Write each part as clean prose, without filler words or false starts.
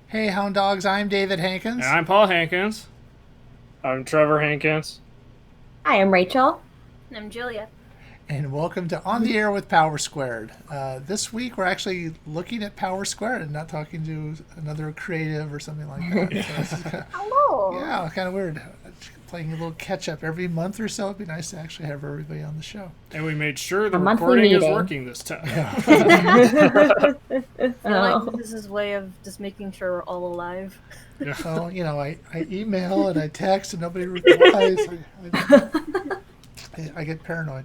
Hey, Hound Dogs, I'm David And Hankins, I'm Paul Hankins. I'm Trevor Hankins. Hi, I'm Rachel. I'm Julia. and welcome to On the Air with Power Squared. This week, we're actually looking at Power Squared and not talking to another creative or something like that. So this is Hello. kind of weird. Playing a little catch up every month or so. It'd be nice to actually have everybody on the show. And we made sure the A monthly recording is meeting. working this time. I feel Oh. like this is his way of just making sure we're all alive. Well, I email and I text and nobody replies. I get paranoid.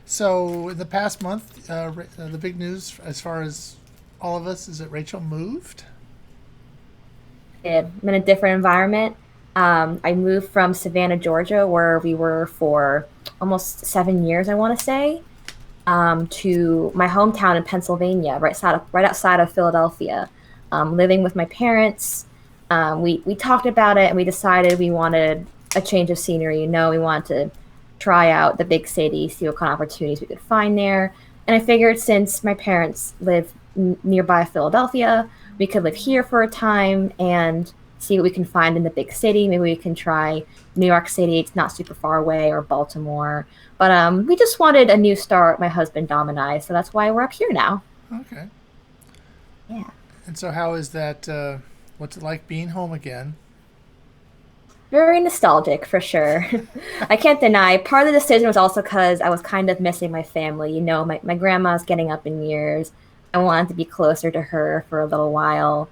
So in the past month, the big news as far as all of us is that Rachel moved. I'm in a different environment. I moved from Savannah, Georgia, where we were for almost 7 years, I want to say, to my hometown in Pennsylvania, right outside of Philadelphia. Living with my parents. We talked about it and we decided we wanted a change of scenery. We wanted to try out the big city, see what kind of opportunities we could find there. And I figured since my parents live nearby Philadelphia, we could live here for a time and see what we can find in the big city. Maybe we can try New York City. It's not super far away, or Baltimore. But we just wanted a new start, my husband, Dom, and I. So that's why we're up here now. Okay. Yeah. And so how is that? What's it like being home again? Very nostalgic for sure. I can't deny. Part of the decision was also because I was kind of missing my family. My grandma's getting up in years. I wanted to be closer to her for a little while.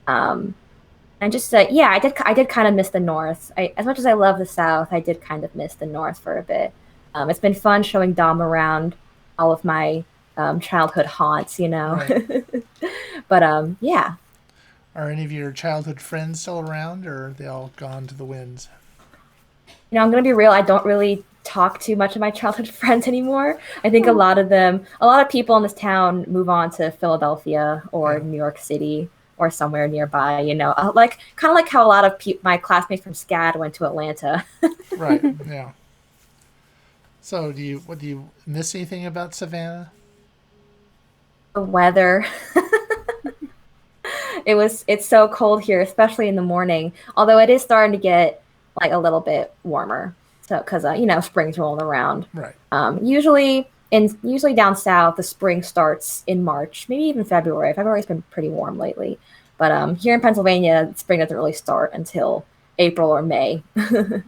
Um, and just yeah, I did kind of miss the North. As much as I love the South, I did kind of miss the North for a bit. It's been fun showing Dom around all of my childhood haunts. Right. But yeah. Are any of your childhood friends still around, or are they all gone to the winds? I'm going to be real. I don't really talk to much of my childhood friends anymore. I think a lot of people in this town move on to Philadelphia or Yeah. New York City or somewhere nearby. Like kind of like how a lot of my classmates from SCAD went to Atlanta. Right. Yeah. So do you miss anything about Savannah? The weather. It's so cold here, especially in the morning. Although it is starting to get like a little bit warmer. So because spring's rolling around. Right. Usually down south, the spring starts in March, maybe even February. February's been pretty warm lately, but here in Pennsylvania, spring doesn't really start until April or May,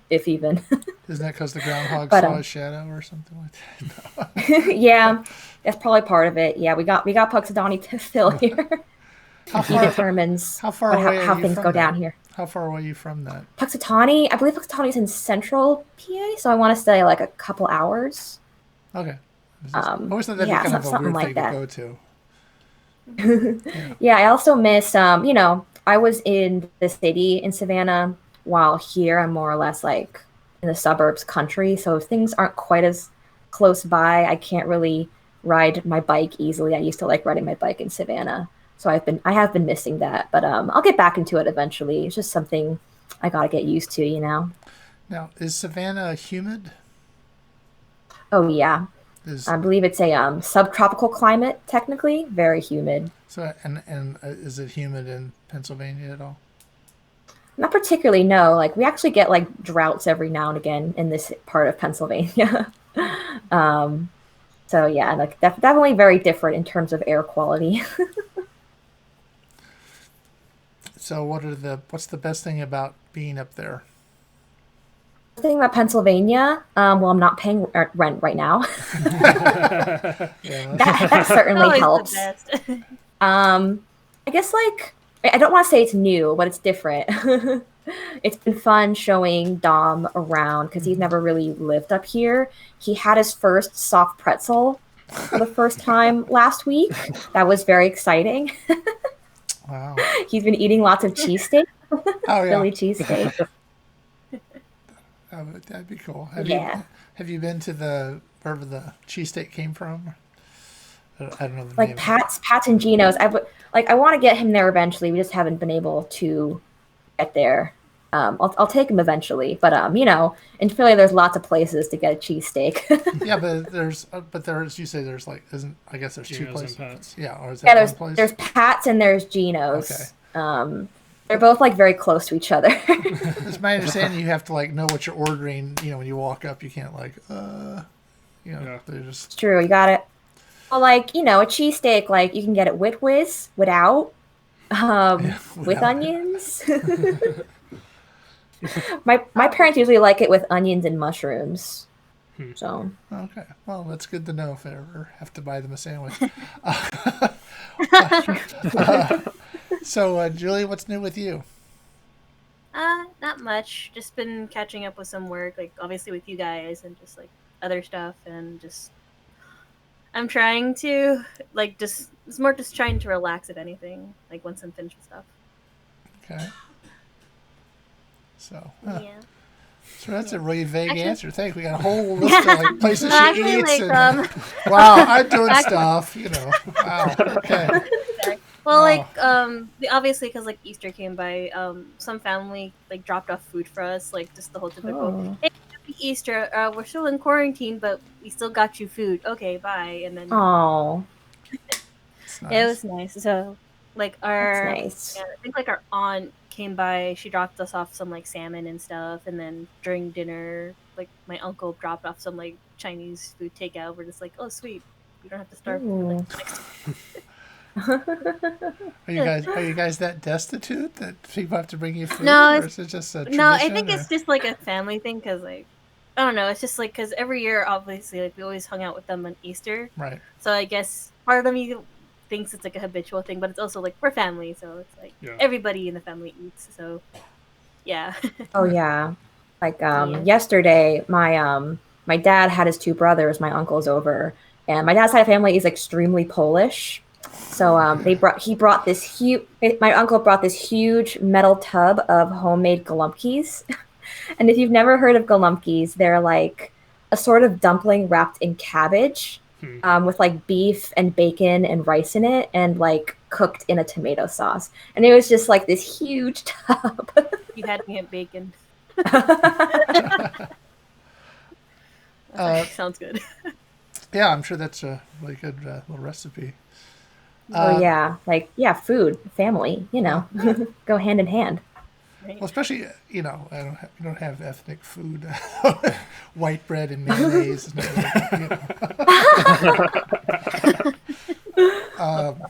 if even. Isn't that because the groundhog But saw a shadow or something like that? yeah, that's probably part of it. Yeah, we got Puxadani to fill here. How He far determines how far away are how you things from go that? down here. How far away are you from that? Puxatawny, I believe Puxatawny is in central PA, so I want to say like a couple hours. Okay. I always thought that'd be Yeah, kind of a something weird like thing that. to go to. Yeah. Yeah, I also miss, I was in the city in Savannah, while here I'm more or less like in the suburbs country. So things aren't quite as close by. I can't really ride my bike easily. I used to like riding my bike in Savannah. So I have been missing that, but I'll get back into it eventually. It's just something I gotta get used to. Now, is Savannah humid? Oh yeah. Is I believe it's a subtropical climate, technically, very humid. so and is it humid in Pennsylvania at all? Not particularly, no. Like we actually get like droughts every now and again in this part of Pennsylvania. um, so yeah, like definitely very different in terms of air quality. So what's the best thing about being up there? The thing about Pennsylvania, well, I'm not paying rent right now. Yeah. That certainly Always the helps. best. I guess like I don't want to say it's new, but it's different. It's been fun showing Dom around because he's never really lived up here. He had his first soft pretzel for the first time last week. That was very exciting. Wow. He's been eating lots of cheesesteak, Oh yeah. Philly cheesesteak. That'd be cool. Yeah. Have you been to the wherever the cheesesteak came from? I don't know the Like name. Pat's and Geno's. I want to get him there eventually. We just haven't been able to get there. I'll take them eventually. But in Philly, there's lots of places to get a cheesesteak. Yeah, but there's you say there's like isn't I guess there's two Geno's places. and Pat's. Yeah, or is Yeah, that one place? there's Pat's and there's Geno's. Okay. They're both like very close to each other. It's my understanding you have to like know what you're ordering. When you walk up, you can't like Yeah. they're It's just true. You got it. Well, like a cheesesteak, like you can get it with whiz, without, with without. onions. My parents usually like it with onions and mushrooms. So okay. Well, that's good to know if I ever have to buy them a sandwich. So, Julie, what's new with you? Not much. Just been catching up with some work, like obviously with you guys and just like other stuff, and just I'm trying to it's more just trying to relax if anything, like once I'm finished with stuff. Okay. So, Yeah. so that's a really vague Actually- answer. Thanks. We got a whole list of like places she Actually, eats. like And, wow, I'm doing stuff. Wow. Okay. Well, Oh. obviously, because like Easter came by, some family like dropped off food for us, like just the whole typical. Oh. Hey, happy Easter! We're still in quarantine, but we still got you food. Okay, bye. And then Oh, It's nice. it was nice. So, like our, that's nice. yeah, I think like our aunt came by. She dropped us off some like salmon and stuff, and then during dinner, like my uncle dropped off some like Chinese food takeout. We're just like, oh sweet, we don't have to starve. For, like, the next Are you guys that destitute that people have to bring you food? No, or is it just a tradition? No, I think or- it's just like a family thing because, like, I don't know. It's just like because every year, obviously, like we always hung out with them on Easter. right. So I guess part of me thinks it's like a habitual thing, but it's also like we're family, so it's like Yeah. everybody in the family eats. So yeah, Oh yeah. Like Yeah. yesterday, my dad had his two brothers, my uncles over, and my dad's side of family is extremely Polish. So my uncle brought this huge metal tub of homemade galumpkies. And if you've never heard of galumpkies, they're like a sort of dumpling wrapped in cabbage, with like beef and bacon and rice in it, and like cooked in a tomato sauce. And it was just like this huge tub. you had me at bacon. Sounds good. Yeah, I'm sure that's a really good little recipe. Oh yeah, food, family, go hand in hand. Right? Well, especially you don't have ethnic food, white bread and mayonnaise. And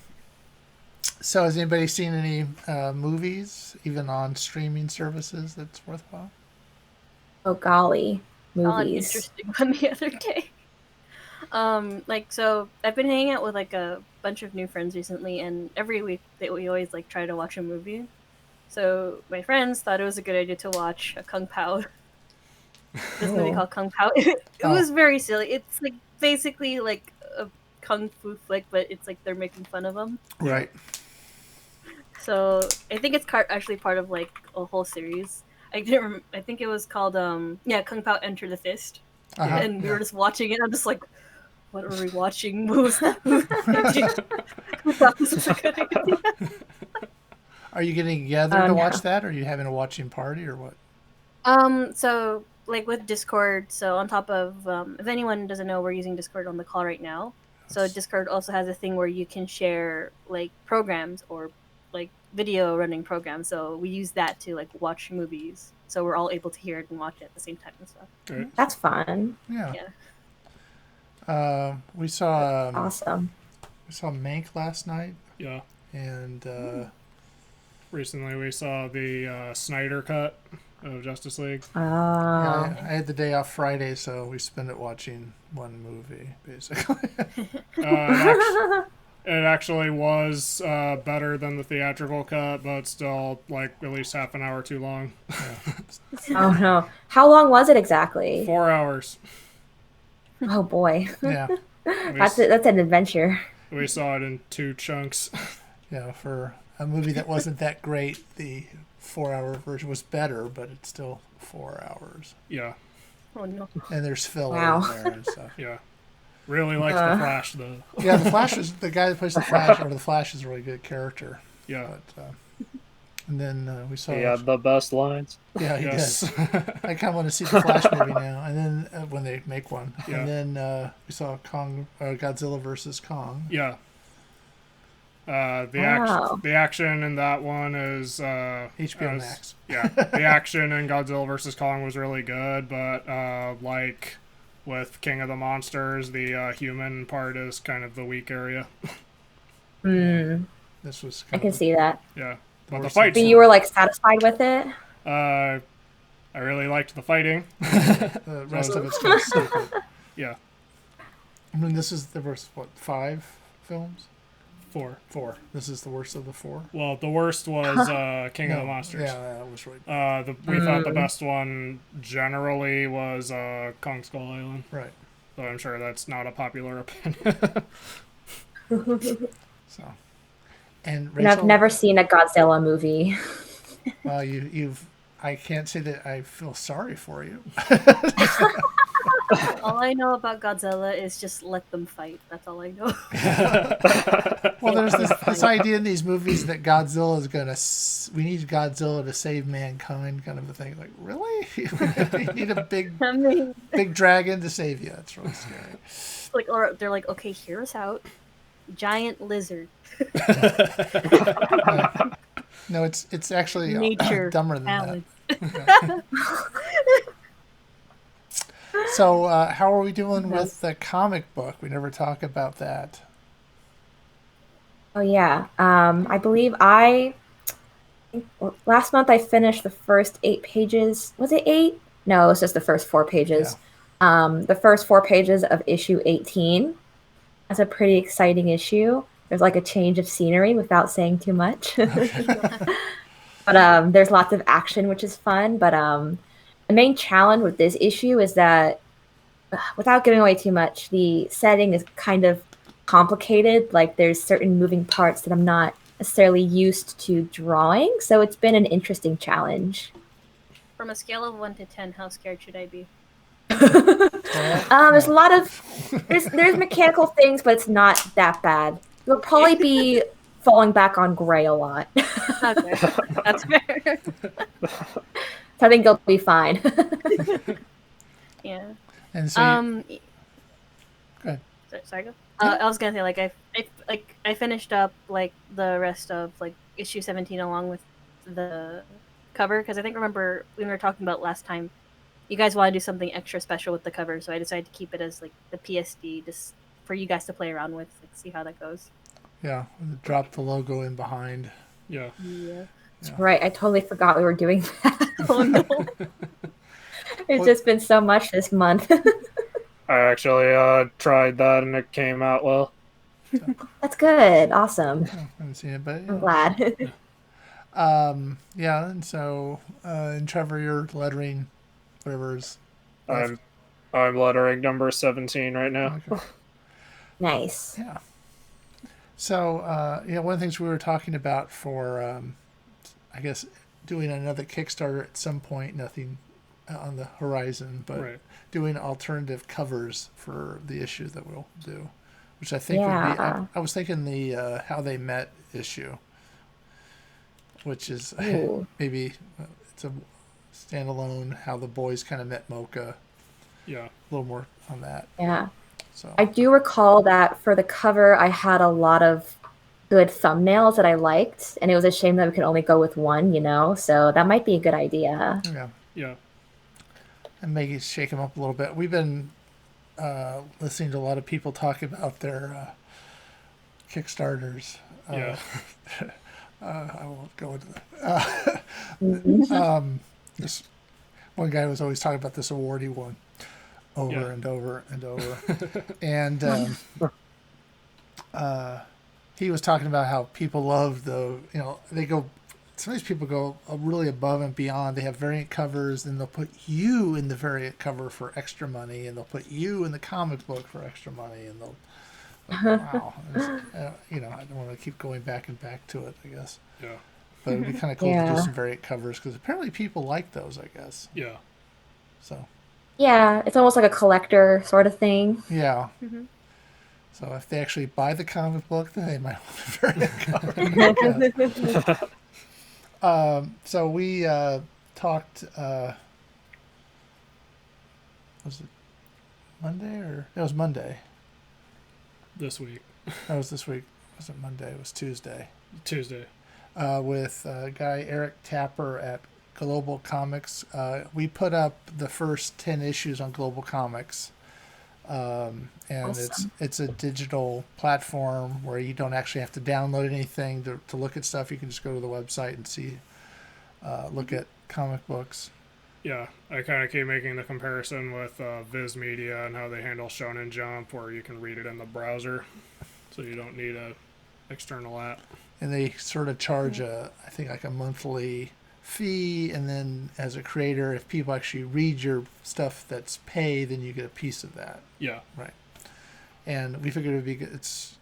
so, has anybody seen any movies, even on streaming services, that's worthwhile? Oh golly, Saw an movies. interesting one the other day. So I've been hanging out with like a bunch of new friends recently, and every week we always like try to watch a movie. So my friends thought it was a good idea to watch a Kung Pao. This movie Oh. called Kung Pao. It was very silly. It's like basically like a kung fu flick, but it's like they're making fun of them. Right. So I think it's actually part of like a whole series. I think it was called Kung Pao Enter the Fist. Uh-huh. And we were just watching it. I'm just like, what are we watching? What was that movie? Who thought this was a good idea? Are you getting together to watch that, or are you having a watching party, or what? So like with Discord, so on top of if anyone doesn't know, we're using Discord on the call right now. So Discord also has a thing where you can share like programs or like video running programs. So we use that to like watch movies. So we're all able to hear it and watch it at the same time and stuff. Right. That's fun. Yeah. Yeah. We saw Awesome. Mank last night, Yeah. and Recently we saw the Snyder cut of Justice League. Oh. yeah, I had the day off Friday, so we spent it watching one movie, basically. It actually was better than the theatrical cut, but still like at least half an hour too long. Oh no. How long was it exactly? 4 hours. Oh boy. Yeah, That's an adventure. We saw it in 2 chunks. yeah. For a movie that wasn't that great, the 4-hour version was better, but it's still 4 hours. Yeah, Oh no. And there's filler Wow. in there and stuff. yeah. Really likes the Flash though. Yeah, the Flash is the guy that plays the Flash, or the Flash is a really good character. Yeah. But And then we saw. He had the best lines. Yeah, he Yes. did. I kind of want to see the Flash movie now, and then when they make one, Yeah. and then we saw Godzilla versus Kong. Yeah. Wow. The action in that one is HBO Max. Yeah, the action in Godzilla vs Kong was really good, but like with King of the Monsters, the human part is kind of the weak area. This was. I can see that. Yeah, but the worst fights. But you were like satisfied with it? I really liked the fighting. The rest of it's kind of stupid. Yeah, I mean, there was what 5 films? 4. 4. This is the worst of the 4. Well, the worst was King of the No, Monsters. Yeah, that was right. We thought the best one generally was Kong Skull Island. Right. So I'm sure that's not a popular opinion. So, and And Rachel, I've never seen a Godzilla movie. Well, you've. I can't say that I feel sorry for you. All I know about Godzilla is just let them fight. That's all I know. Well, there's this idea in these movies that Godzilla is gonna. We need Godzilla to save mankind, kind of a thing. Like, really? You need a I mean, big dragon to save you. That's really scary. like, or they're like, okay, hear us out. Giant lizard. No, it's actually Nature dumber than balance. that. So, how are we doing with the comic book? We never talk about that. Oh yeah. I believe last month I finished the first 8 pages. Was it 8? No, it was just the first 4 pages. The first 4 pages of issue 18. That's a pretty exciting issue. There's like a change of scenery without saying too much. But there's lots of action, which is fun. But the main challenge with this issue is that, without giving away too much, the setting is kind of complicated. Like there's certain moving parts that I'm not necessarily used to drawing. So it's been an interesting challenge. From a scale of 1 to 10, how scared should I be? There's a lot of there's mechanical things, but it's not that bad. You'll probably be falling back on gray a lot. Okay, that's fair. So I think you'll be fine. Yeah. And so, Go ahead. Sorry, go. I was gonna say I finished up like the rest of like issue 17 along with the cover because I think remember when we were talking about last time, you guys want to do something extra special with the cover, so I decided to keep it as like the PSD just for you guys to play around with, like, see how that goes. yeah, drop the logo in behind. Yeah. Yeah. Right, I totally forgot we were doing that. Oh no. It's just been so much this month. I actually tried that and it came out well. That's good. Awesome. I haven't seen it, but I'm glad. yeah. And so, and Trevor, you're lettering whatever's. I'm lettering number 17 right now. Okay. Nice. Yeah. So, one of the things we were talking about for, I guess, doing another Kickstarter at some point, nothing on the horizon, but Right. doing alternative covers for the issue that we'll do, which I think would Yeah. be, I was thinking the How They Met issue, which is Ooh. maybe it's a standalone, how the boys kind of met Mocha, Yeah. a little more on that. Yeah. So, I do recall that for the cover, I had a lot of good thumbnails that I liked, and it was a shame that we could only go with one, so that might be a good idea. yeah. Yeah. And maybe shake them up a little bit. We've been listening to a lot of people talk about their Kickstarters. Yeah. I won't go into that. This one guy was always talking about this award he won over Yeah. and over and over. And he was talking about how people love some of these people go really above and beyond. They have variant covers, and they'll put you in the variant cover for extra money, and they'll put you in the comic book for extra money, and they'll, wow. I don't want to keep going back and back to it, I guess. Yeah. But it'd be kind of cool to Yeah. do some variant covers, because apparently people like those, I guess. Yeah. So, Yeah, it's almost like a collector sort of thing. yeah. Mm-hmm. So if they actually buy the comic book, then they might want a variant cover. So we talked. Was it Monday or it was Monday? This week. That was this week. It wasn't Monday. It was Tuesday. Tuesday. With guy Eric Tapper at Global Comics. We put up the first 10 issues on Global Comics. And Awesome. it's a digital platform where you don't actually have to download anything to look at stuff. You can just go to the website and see, look at comic books. Yeah, I kind of keep making the comparison with Viz Media and how they handle Shonen Jump, where you can read it in the browser, so you don't need a external app. And they sort of charge I think like a monthly fee, and then as a creator, if people actually read your stuff that's pay, then you get a piece of that. Yeah. Right. And we figured it would be good. It's,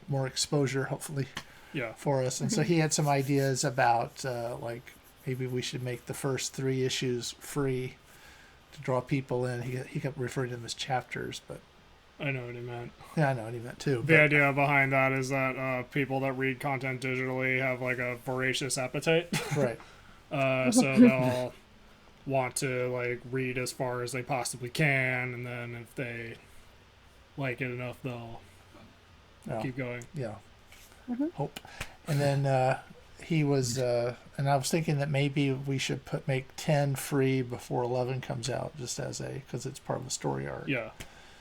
more exposure, hopefully, Yeah. for us. And so he had some ideas about like maybe we should make the first 3 issues free to draw people in. He kept referring to them as chapters, but I know what he meant. yeah, I know what he meant too. The idea behind that is that people that read content digitally have like a voracious appetite. Right. So they'll want to like read as far as they possibly can, and then if they like it enough, they'll keep going. Yeah. Hope. And then he was, and I was thinking that maybe we should make 10 free before 11 comes out, just as because it's part of the story arc. Yeah,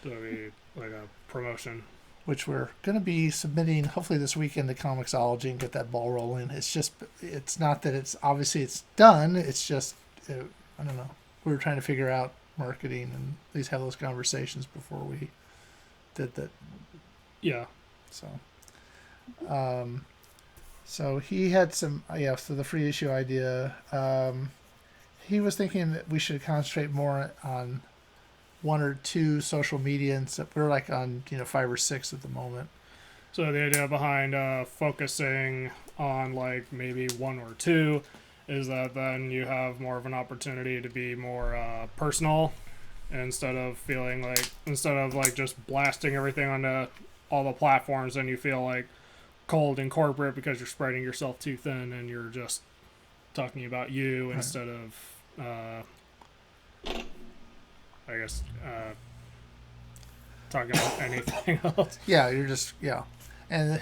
that'll be like a promotion. Which we're going to be submitting hopefully this weekend to Comixology and get that ball rolling. It's not that it's obviously it's done. It's just, I don't know. We were trying to figure out marketing and at least have those conversations before we did that. Yeah. So he had some, so the free issue idea. He was thinking that we should concentrate more on 1 or 2 social media, and so we're like on 5 or 6 at the moment. So the idea behind focusing on like maybe 1 or 2 is that then you have more of an opportunity to be more personal instead of just blasting everything onto all the platforms, and you feel like cold and corporate because you're spreading yourself too thin and you're just talking about you instead of I guess talking about anything else. Yeah, you're just and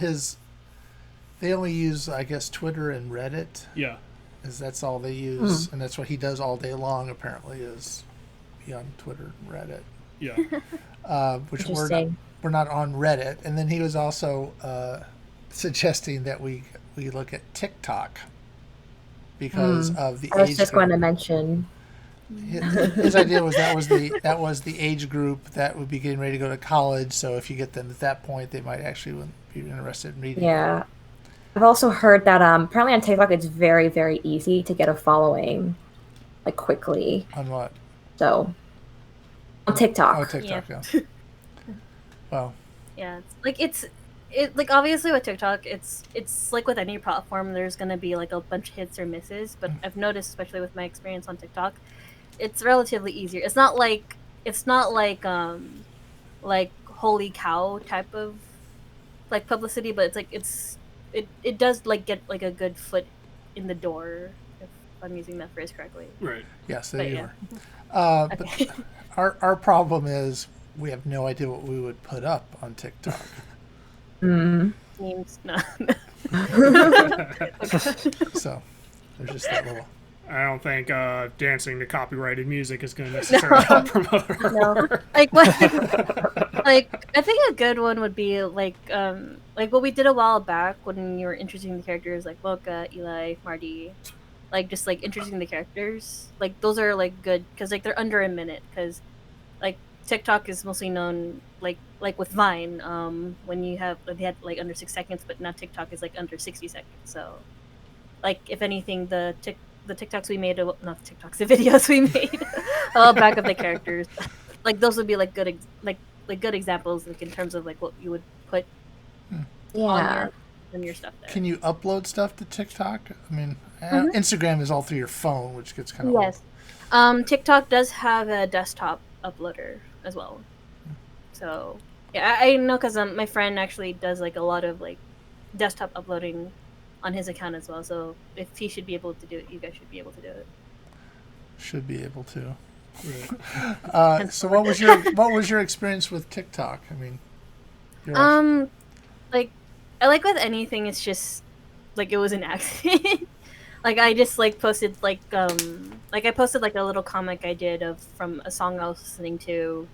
they only use I guess Twitter and Reddit. Yeah, that's all they use, and that's what he does all day long. Apparently, is be on Twitter and Reddit. Yeah, which we're not on Reddit. And then he was also suggesting that we look at TikTok because of the. I was just going to mention. His idea was that was the age group that would be getting ready to go to college. So if you get them at that point, they might actually be interested in reading. Yeah, I've also heard that apparently on TikTok it's very, very easy to get a following, like quickly. On what? So on TikTok. Oh, TikTok. Yeah. Well. Yeah, it's like obviously with TikTok, it's like with any platform, there's gonna be like a bunch of hits or misses. But I've noticed, especially with my experience on TikTok, it's relatively easier. It's not like holy cow type of like publicity, but it's like it does like get like a good foot in the door, if I'm using that phrase correctly. right. Yes, there you are. Okay. But our problem is we have no idea what we would put up on TikTok. Mm. Memes, no. So there's just that little. I don't think dancing to copyrighted music is going to necessarily help promote her. No. Like I think a good one would be like what we did a while back when you were introducing the characters like Mocha, Eli, Marty, like just like introducing the characters. Like those are like good because like they're under a minute because like TikTok is mostly known like with Vine when they had like under 6 seconds, but now TikTok is like under 60 seconds. So like if anything, the TikToks we made, not the TikToks, the videos we made back of the characters, like those would be like good good examples like in terms of like what you would put on your stuff there. Can you upload stuff to TikTok? I mean, Instagram is all through your phone, which gets kind of yes. TikTok does have a desktop uploader as well. So yeah, I know because my friend actually does like a lot of like desktop uploading on his account as well. So if he should be able to do it, you guys should be able to do it. Should be able to. Right. So what was your experience with TikTok? I mean, Like I like with anything, it's just like it was an accident. Like I just like posted like I posted like a little comic I did from a song I was listening to,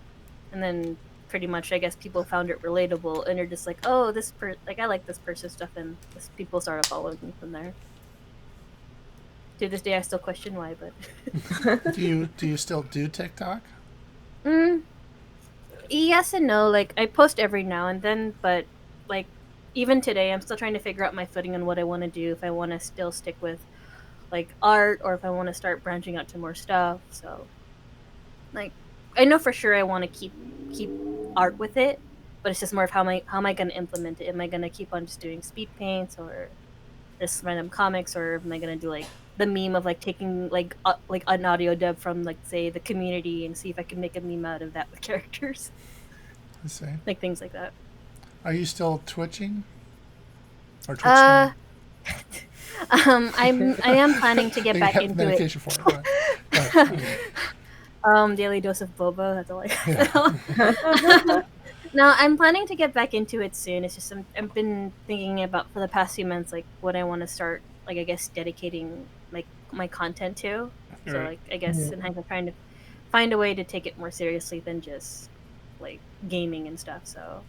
and then pretty much I guess people found it relatable and they're just like, oh, like I like this person's stuff, and people started following me from there. To this day, I still question why, but do you still do TikTok? Yes and no. Like I post every now and then, but like even today, I'm still trying to figure out my footing on what I want to do. If I want to still stick with like art, or if I want to start branching out to more stuff. So, like, I know for sure I want to keep art with it, but it's just more of how am I going to implement it? Am I going to keep on just doing speed paints, or just random comics, or am I going to do like the meme of like taking like an audio dub from like say the community and see if I can make a meme out of that with characters? I see. Like things like that. Are you still twitching? Or twitching? I am planning to get back into medication it. for it. Right. Daily dose of boba. That's all I got. No, I'm planning to get back into it soon. It's just I've been thinking about for the past few months, like what I want to start, like I guess dedicating like my content to. So Right. like I guess in hindsight, I'm trying to find a way to take it more seriously than just like gaming and stuff. So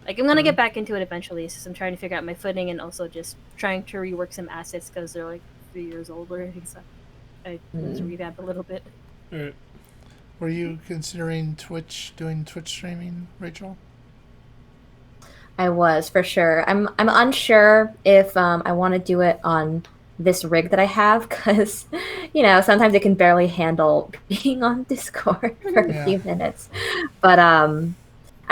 like I'm gonna get back into it eventually. It's just I'm trying to figure out my footing and also just trying to rework some assets because they're like 3 years old already. So I need to revamp a little bit. Right. Were you considering doing Twitch streaming, Rachel? I was, for sure. I'm unsure if I want to do it on this rig that I have, because sometimes it can barely handle being on Discord for a few minutes. But I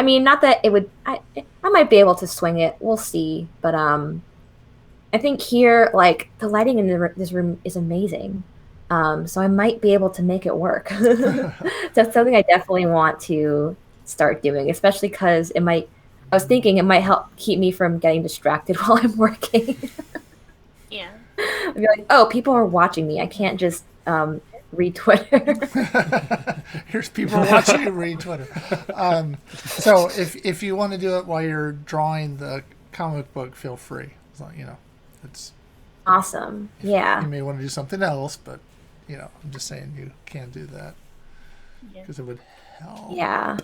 mean, not that it would. I might be able to swing it. We'll see. But I think here, like, the lighting in this room is amazing. So I might be able to make it work. So it's something I definitely want to start doing, especially because I was thinking it might help keep me from getting distracted while I'm working. Yeah. I'd be like, oh, people are watching me. I can't just read Twitter. Here's people watching you read Twitter. So if you want to do it while you're drawing the comic book, feel free. So, it's awesome. Yeah. You may want to do something else, but I'm just saying you can do that because it would help. Yeah.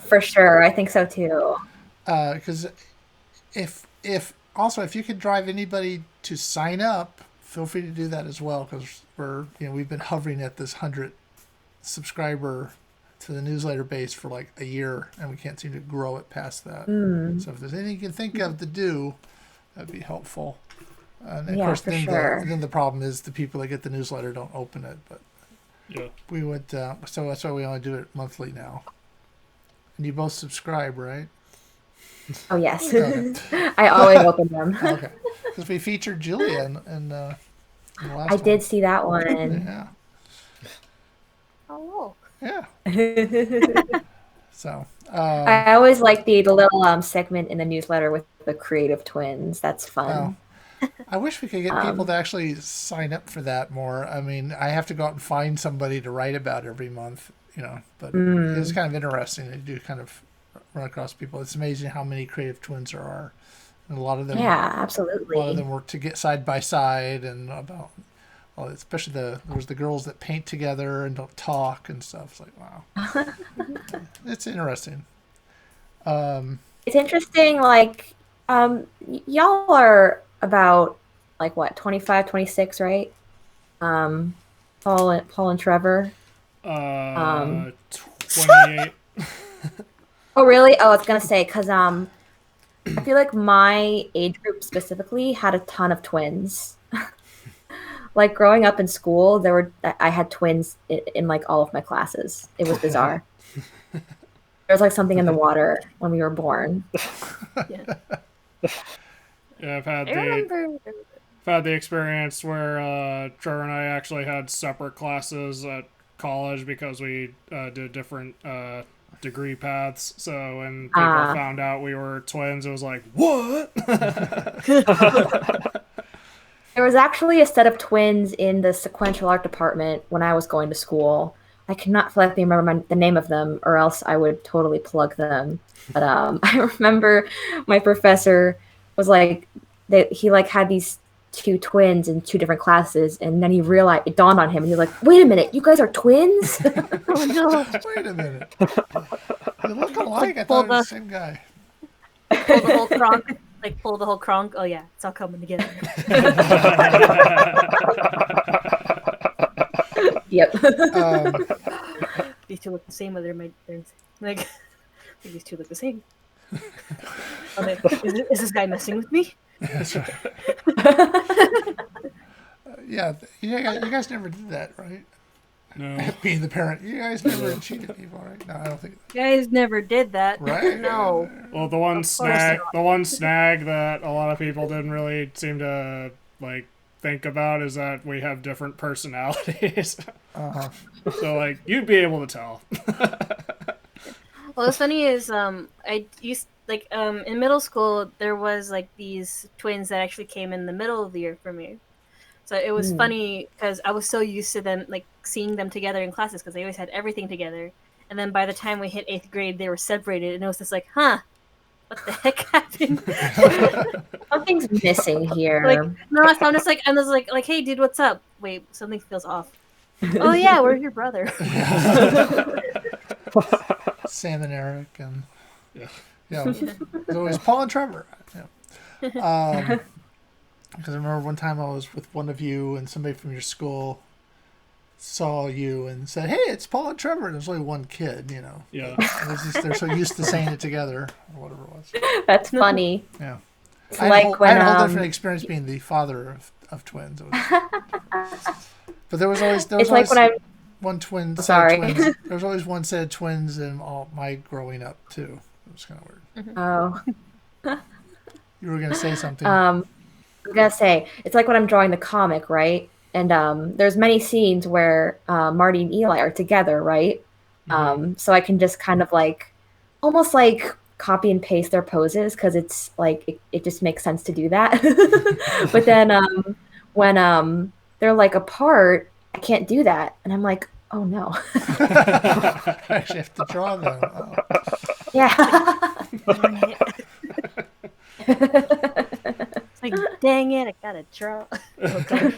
For sure, I think so too. Because if you could drive anybody to sign up, feel free to do that as well. Because we've been hovering at this 100 subscriber to the newsletter base for like a year, and we can't seem to grow it past that. So if there's anything you can think of to do, that'd be helpful. And of course, then the problem is the people that get the newsletter don't open it. But yeah, we would. So that's why we only do it monthly now. And you both subscribe, right? Oh yes, Okay. I always open them. Okay, because we featured Julia in the last I one. did see that one. Yeah. Oh. Yeah. So. I always like the little segment in the newsletter with the creative twins. That's fun. I wish we could get people to actually sign up for that more. I mean, I have to go out and find somebody to write about every month, but it's kind of interesting to do kind of run across people. It's amazing how many creative twins there are. And a lot of them, absolutely. A lot of them work to get side by side, and especially there's the girls that paint together and don't talk and stuff. It's like, wow. It's interesting. It's interesting, like, y'all are about, like, what, 25, 26, right? Paul and Trevor? 28. Oh, really? Oh, I was going to say, because I feel like my age group specifically had a ton of twins. Like, growing up in school, I had twins in like all of my classes. It was bizarre. There was like something in the water when we were born. Yeah. Yeah, I've had the experience where Trevor and I actually had separate classes at college because we did different degree paths. So when people found out we were twins, it was like, what? There was actually a set of twins in the sequential art department when I was going to school. I cannot for me remember the name of them, or else I would totally plug them. But I remember my professor was like, he like had these two twins in two different classes, and then he realized it dawned on him, and he was like, "Wait a minute, you guys are twins?" Oh no! Wait a minute. You look alike. I thought it was the same guy. Pull the whole cronk. Like pull the whole cronk. Oh yeah, it's all coming together. Yep. These two look the same, but they're like these two look the same. Okay, is this guy messing with me? That's right. Yeah, you guys never did that, right? No. Being the parent, you guys never cheated people, right? No, I don't think. You guys never did that, Right? No. Well, the one snag that a lot of people didn't really seem to like think about is that we have different personalities. Uh-huh. So like you'd be able to tell. Well, what's funny is I used in middle school there was like these twins that actually came in the middle of the year for me. So it was funny because I was so used to them like seeing them together in classes because they always had everything together. And then by the time we hit 8th grade, they were separated, and it was just like, huh, what the heck happened? Something's missing here. Like no, so I'm just like hey dude, what's up? Wait, something feels off. Oh yeah, we're your brother. Sam and Eric and Yeah. There's always Paul and Trevor. Yeah. Because I remember one time I was with one of you and somebody from your school saw you and said, "Hey, it's Paul and Trevor." And there's only one kid, you know. Yeah. They're so used to saying it together or whatever it was. That's funny. Yeah. It's I like had a whole when different experience being the father of twins. But there was always it's like when I'm one twin. Sorry. Set of twins. There was always one set of twins in all my growing up too. It was kind of weird. oh. You were gonna say something. I'm gonna say it's like when I'm drawing the comic, right? And there's many scenes where Marty and Eli are together, right? So I can just kind of like almost like copy and paste their poses because it's like it just makes sense to do that. But then when they're like apart, I can't do that, and I'm like, oh no. I actually have to draw them. Oh. Yeah. It's like, dang it, I gotta draw. Okay.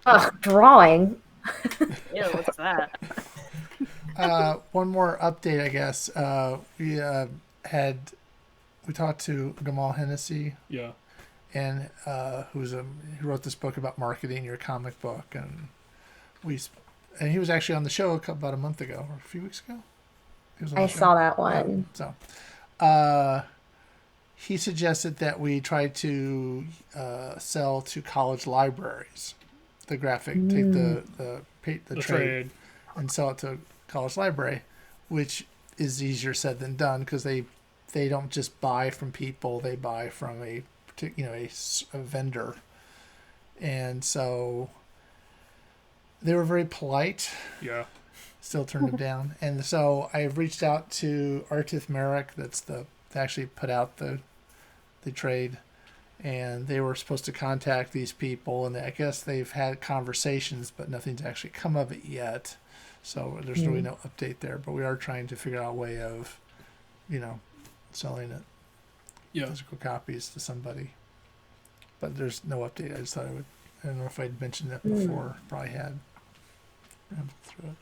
Ugh, drawing. Ew, what's that? One more update, I guess. We talked to Gamal Hennessy, Yeah. and who wrote this book about marketing your comic book, and he was actually on the show about a month ago or a few weeks ago. He was on I the show. saw that one. So, he suggested that we try to sell to college libraries, the graphic, take the trade and sell it to a college library, which is easier said than done because they don't just buy from people; they buy from a vendor, and so they were very polite. Yeah. Still turned them down, and so I reached out to Artith Merrick. They actually put out the trade, and they were supposed to contact these people, and I guess they've had conversations, but nothing's actually come of it yet. So there's really no update there, but we are trying to figure out a way of, selling it, physical copies to somebody. But there's no update. I just thought I don't know if I'd mentioned that before. Probably had. Through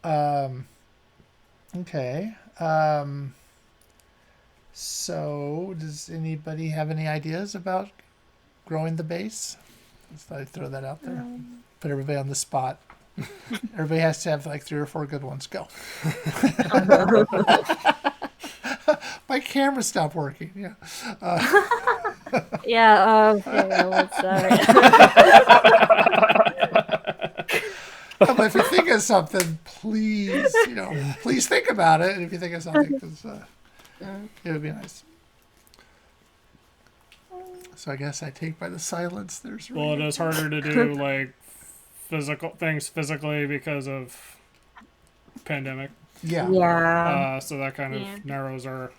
it. Okay. So, does anybody have any ideas about growing the base? Just thought I'd throw that out there. Put everybody on the spot. Everybody has to have like 3 or 4 good ones. Go. My camera stopped working. Yeah. What's that? But if you think of something, please think about it. And if you think of something, because it would be nice. So I guess I take by the silence. Well, it is harder to do like physical things physically because of pandemic. Yeah. Yeah. So that kind of Yeah. narrows our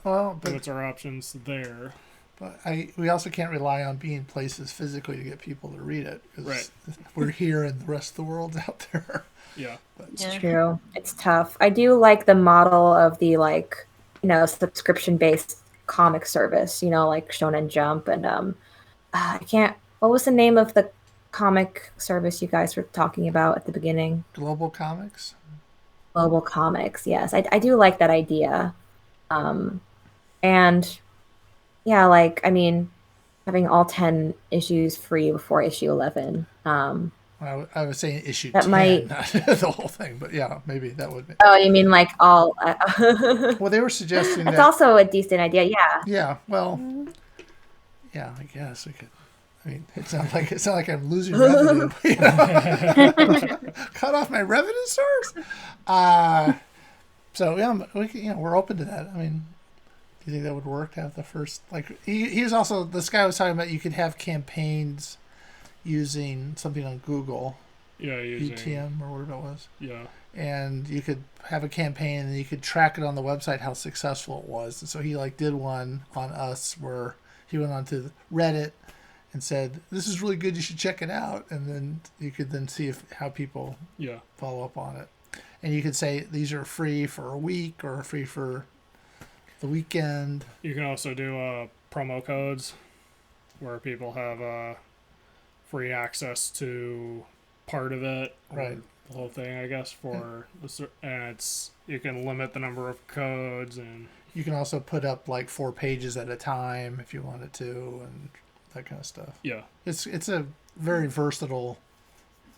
Well, limits our options there. but we also can't rely on being places physically to get people to read it, because Right. we're here and the rest of the world's out there. Yeah. It's Yeah. true. It's tough. I do like the model of the like, subscription based comic service, like Shonen Jump and I can't what was the name of the comic service you guys were talking about at the beginning? Global Comics. Global Comics. Yes. I do like that idea. And yeah, like I mean, having all 10 issues free before issue 11. I was saying issue That 10, might not the whole thing, but yeah, maybe that would be. Oh, you mean like all Well, they were suggesting That's that. also a decent idea. Yeah. Yeah, well, yeah, I guess we could. I mean, it's not like I'm losing revenue. Cut off my revenue source. So yeah, we're open to that. I mean, do you think that would work to have the first he was also this guy was talking about you could have campaigns using something on Google, Yeah. Using, UTM or whatever it was, Yeah. and you could have a campaign and you could track it on the website how successful it was. And so he did one on us where he went onto Reddit and said, "This is really good. You should check it out." And then you could then see how people Yeah. follow up on it. And you could say these are free for a week or free for the weekend. You can also do promo codes where people have free access to part of it, or Right. the whole thing, I guess. And you can limit the number of codes, and You can also put up 4 pages at a time if you wanted to, and that kind of stuff. yeah, It's a very versatile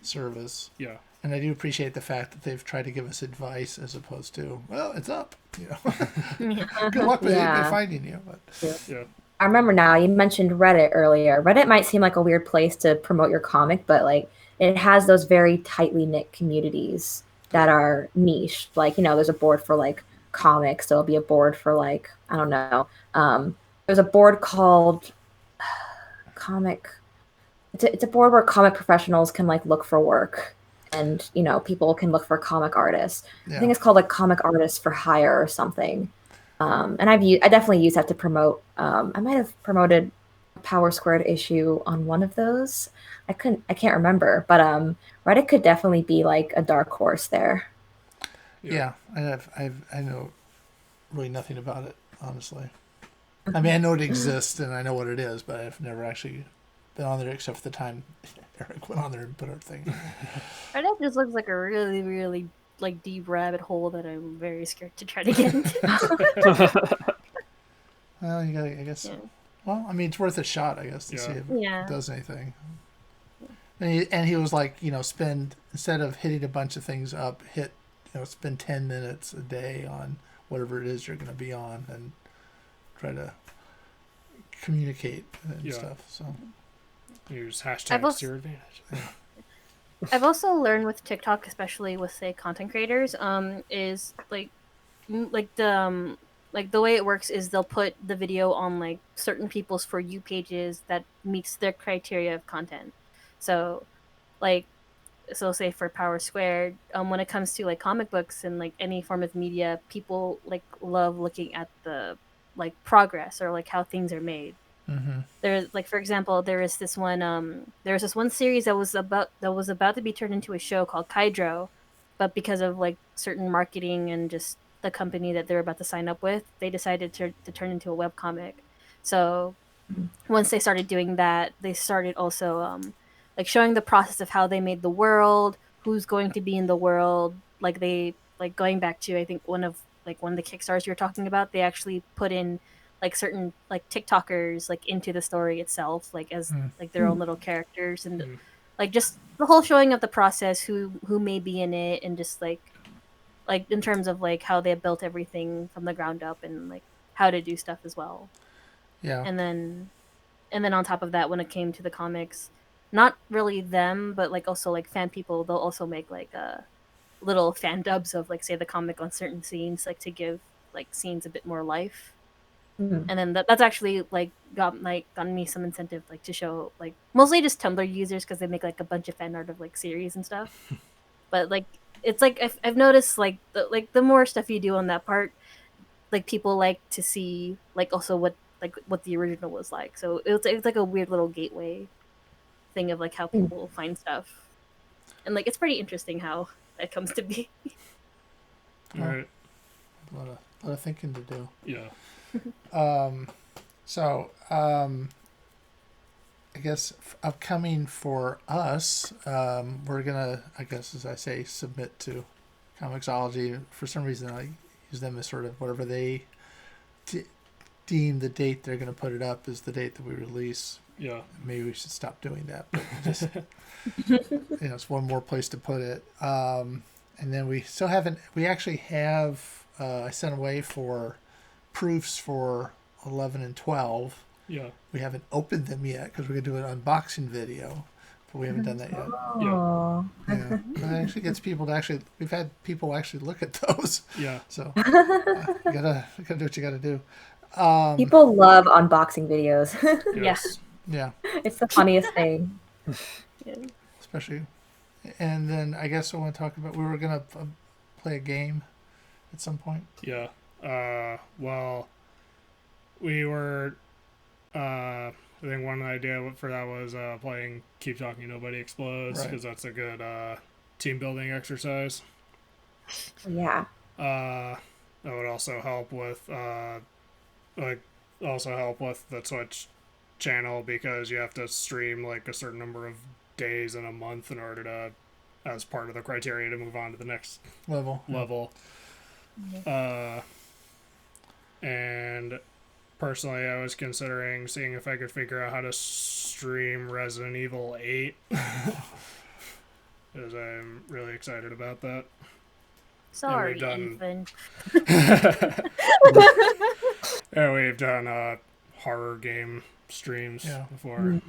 service. yeah, And I do appreciate the fact that they've tried to give us advice as opposed to, well, it's up. Good luck with Yeah. finding you. But yeah, I remember now you mentioned Reddit earlier. Reddit might seem like a weird place to promote your comic, but it has those very tightly knit communities that are niche. There's a board for comics. There'll be a board for I don't know. There's a board called comic. It's a board where comic professionals can look for work, and people can look for comic artists. yeah. I think it's called Comic Artists for Hire or something. And I definitely use that to promote. I might have promoted a Power Squared issue on one of those. I can't remember, but Reddit could definitely be a dark horse there. Yeah, I know really nothing about it, honestly. I mean, I know it exists and I know what it is, but I've never actually been on there except for the time Eric went on there and put our thing. Reddit just looks like a really, really deep rabbit hole that I'm very scared to try to get into. Well, you gotta, I guess. Yeah. Well, I mean, it's worth a shot, I guess, to see if Yeah. it does anything. And he was like, spend, instead of hitting a bunch of things up, spend 10 minutes a day on whatever it is you're going to be on and try to communicate and Yeah. stuff. So use I've hashtags also- to your advantage. I've also learned with TikTok, especially with say content creators, is the way it works is they'll put the video on certain people's For You pages that meets their criteria of content. So, say for Power Squared, when it comes to comic books and any form of media, people love looking at the progress or how things are made. mm-hmm. There's for example, there was this one series that was about to be turned into a show called Kydro, but because of certain marketing and just the company that they're about to sign up with, they decided to turn into a webcomic. So once they started doing that, they started also showing the process of how they made the world, who's going to be in the world. They going back to I think one of the Kickstarters you were talking about, they actually put in certain TikTokers into the story itself, as their own little characters, and just the whole showing of the process, who may be in it, and just in terms of how they built everything from the ground up, and how to do stuff as well. Yeah. And then on top of that, when it came to the comics, not really them, but also fan people, they'll also make little fan dubs of say the comic on certain scenes, to give scenes a bit more life. Mhm. And then that's actually gotten me some incentive to show mostly just Tumblr users, because they make a bunch of fan art of series and stuff. But it's like I've noticed like the more stuff you do on that part, like people like to see like also what the original was like. So it's like a weird little gateway thing of like how people find stuff, and like it's pretty interesting how that comes to be. All right. A lot of thinking to do. Yeah. I guess upcoming for us, we're gonna, I guess, as I say, submit to Comixology. For some reason, I use them as sort of whatever they deem the date they're gonna put it up is the date that we release. Yeah. Maybe we should stop doing that, but just it's one more place to put it. And then we still haven't. We actually have. I sent away for proofs for 11 and 12. Yeah. We haven't opened them yet because we're gonna do an unboxing video, but we haven't done that yet. Oh. Yeah, but it actually gets people to we've had people actually look at those. Yeah. So you gotta do what you gotta do. People love unboxing videos. Yes. Yeah, It's the funniest thing. Yeah. especially. And then I guess I want to talk about we were gonna play a game at some point. Yeah. Well, we were. I think one idea for that was playing Keep Talking Nobody Explodes, Right. because that's a good team building exercise. Yeah. That would also help with the Twitch channel, because you have to stream like a certain number of days in a month in order to, as part of the criteria to move on to the next Level. And personally, I was considering seeing if I could figure out how to stream Resident Evil 8, because I'm really excited about that. Sorry, done- Ethan. Yeah, we've done horror game streams before.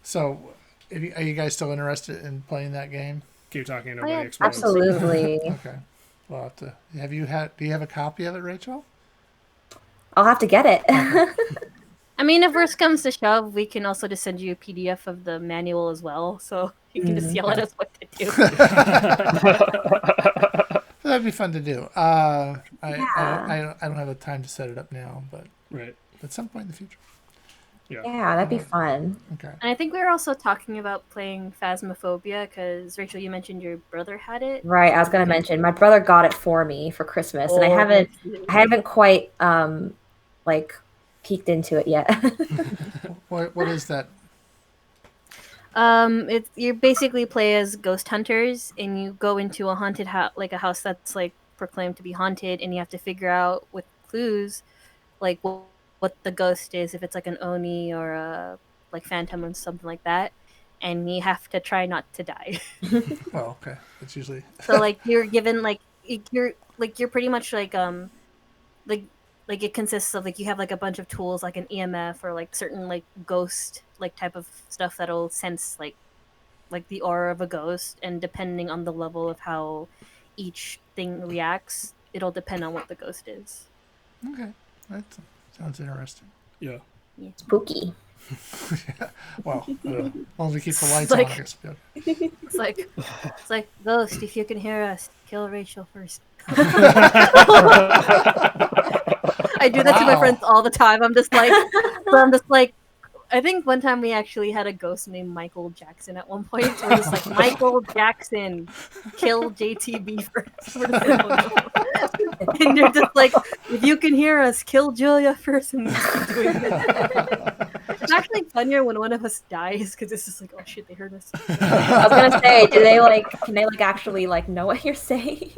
So, are you guys still interested in playing that game? Keep Talking yeah, Nobody Explodes. Absolutely. Okay. We'll have to. Do you have a copy of it, Rachel? I'll have to get it. I mean, if worst comes to shove, we can also just send you a PDF of the manual as well, so you can just yell at us what to do. That'd be fun to do. I don't have the time to set it up now, but Right. at some point in the future. Yeah, that'd be fun. Okay. And I think we were also talking about playing Phasmophobia, because Rachel, you mentioned your brother had it. Right, I was gonna mention my brother got it for me for Christmas, and I haven't quite like peeked into it yet. What is that? It's you basically play as ghost hunters, and you go into a haunted house, like a house that's like proclaimed to be haunted, and you have to figure out with clues, like what the ghost is, if it's like an oni or a like phantom or something like that, and you have to try not to die. Oh, okay. It's usually So like you're given you're pretty much like it consists of like you have like a bunch of tools like an EMF or like certain like ghost like type of stuff that'll sense like the aura of a ghost, and depending on the level of how each thing reacts, it'll depend on what the ghost is. okay. That sounds interesting. Yeah. Spooky. Well, as long as we keep the lights like- on, I guess we'll be okay. It's like ghost, if you can hear us, kill Rachel first. I do that to my Wow. friends all the time. I'm just like I think one time we actually had a ghost named Michael Jackson at one point. So we're just like, Michael Jackson, kill JTB first. And you're just like, if you can hear us, kill Julia first. And just doing it. It's actually funnier when one of us dies, because it's just like, oh shit, they heard us. I was gonna say, can they actually know what you're saying?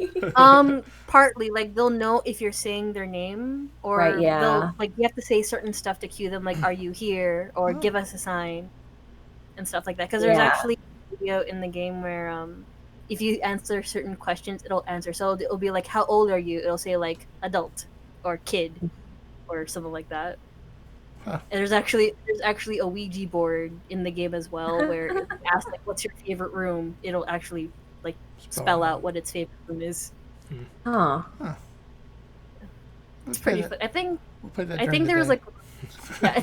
Partly, like they'll know if you're saying their name, or Right, yeah. they'll like you have to say certain stuff to cue them, like, are you here, or give us a sign, and stuff like that. Because there's Yeah. actually a video in the game where if you answer certain questions, it'll answer. So it'll be like, how old are you? It'll say like adult or kid or something like that. Huh. And there's actually a Ouija board in the game as well, where if you ask like, what's your favorite room, it'll actually like spell out what its favorite room is. Oh. It's pretty fun. I think We'll play that I during think the there was day. like, yeah,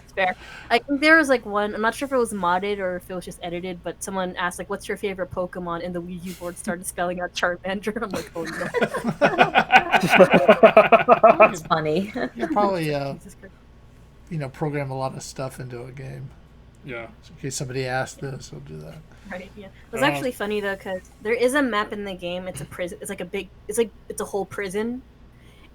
it's Fair. I think there was like one. I'm not sure if it was modded or if it was just edited, but someone asked like, "What's your favorite Pokemon?" And the Ouija board started spelling out Charmander. I'm like, "Oh no!" It's funny. You probably Jesus Christ. program a lot of stuff into a game. Yeah. So in case somebody asks this, we'll do that. Right. Yeah. It was actually funny though, because there is a map in the game. It's a prison. It's like a big. It's a whole prison.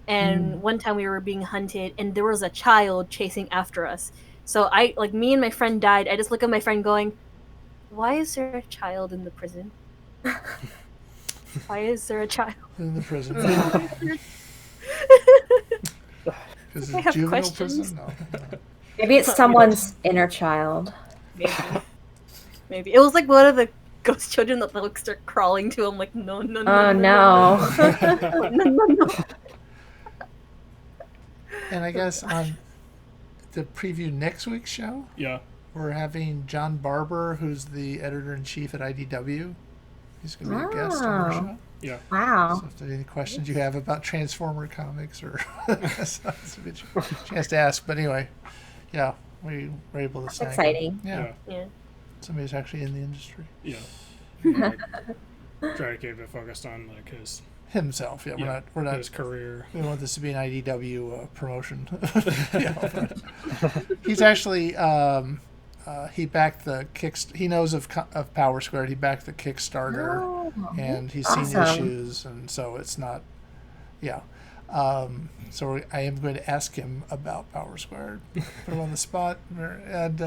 And one time we were being hunted, and there was a child chasing after us. So me and my friend died. I just look at my friend going, "Why is there a child in the prison? Why is there a child In the prison. Because I it's have juvenile questions. prison? No. Maybe it's someone's inner child. Maybe. Maybe it was like one of the ghost children that like start crawling to him. Like no, no, no, Oh no, no. no, no, no. And I guess on the preview next week's show, Yeah. we're having John Barber, who's the editor-in-chief at IDW. He's going to be a guest on our show. Yeah. Wow. So if there's any questions you have about Transformer comics, or that's a good chance to ask. But anyway, yeah, we were able to That's snag him. exciting. Yeah, Yeah. somebody's actually in the industry Yeah. Try to keep it focused on like his himself. Yeah, we're not. his career. We want this to be an IDW promotion. But he's actually he backed the He knows of Power Squared. He backed the Kickstarter, Oh, and he's seen awesome. issues, and so it's not. Yeah. So I am going to ask him about Power Squared. Put him on the spot, and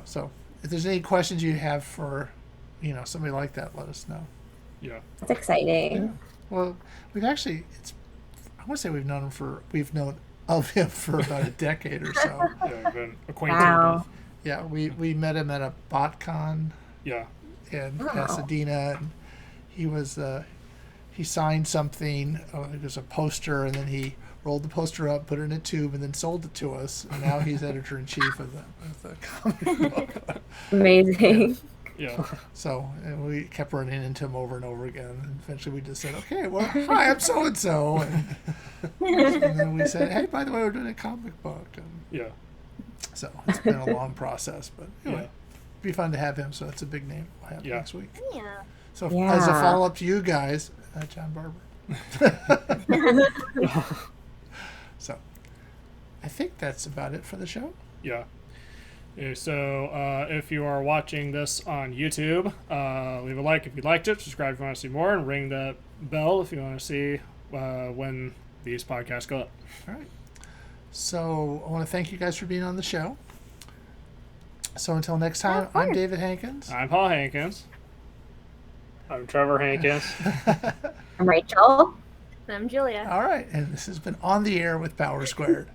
so if there's any questions you have for somebody like that, let us know. Yeah. That's exciting. Well, we've actually, I want to say we've known of him for about a decade or so. Yeah. We've been acquainted. Wow. Yeah, we met him at a BotCon Yeah. in Wow. Pasadena, and he signed something. It was a poster, and then he rolled the poster up, put it in a tube, and then sold it to us. And now he's editor-in-chief of the comic book. Amazing. Yeah. So and we kept running into him over and over again. And eventually we just said, okay, well, hi, I'm so-and-so. And then we said, hey, by the way, we're doing a comic book. And Yeah. so it's been a long process, but anyway, Yeah. it'd be fun to have him. So that's a big name we'll have Yeah. next week. Yeah. So as a Yeah. follow-up to you guys, John Barber. So I think that's about it for the show. Yeah. So if you are watching this on YouTube, leave a like if you liked it, subscribe if you want to see more, and ring that bell if you want to see when these podcasts go up. All right. So I want to thank you guys for being on the show. So until next time, of I'm course. David Hankins. I'm Paul Hankins. I'm Trevor Hankins. I'm Rachel. I'm Julia. All right, and this has been On the Air with Power Squared.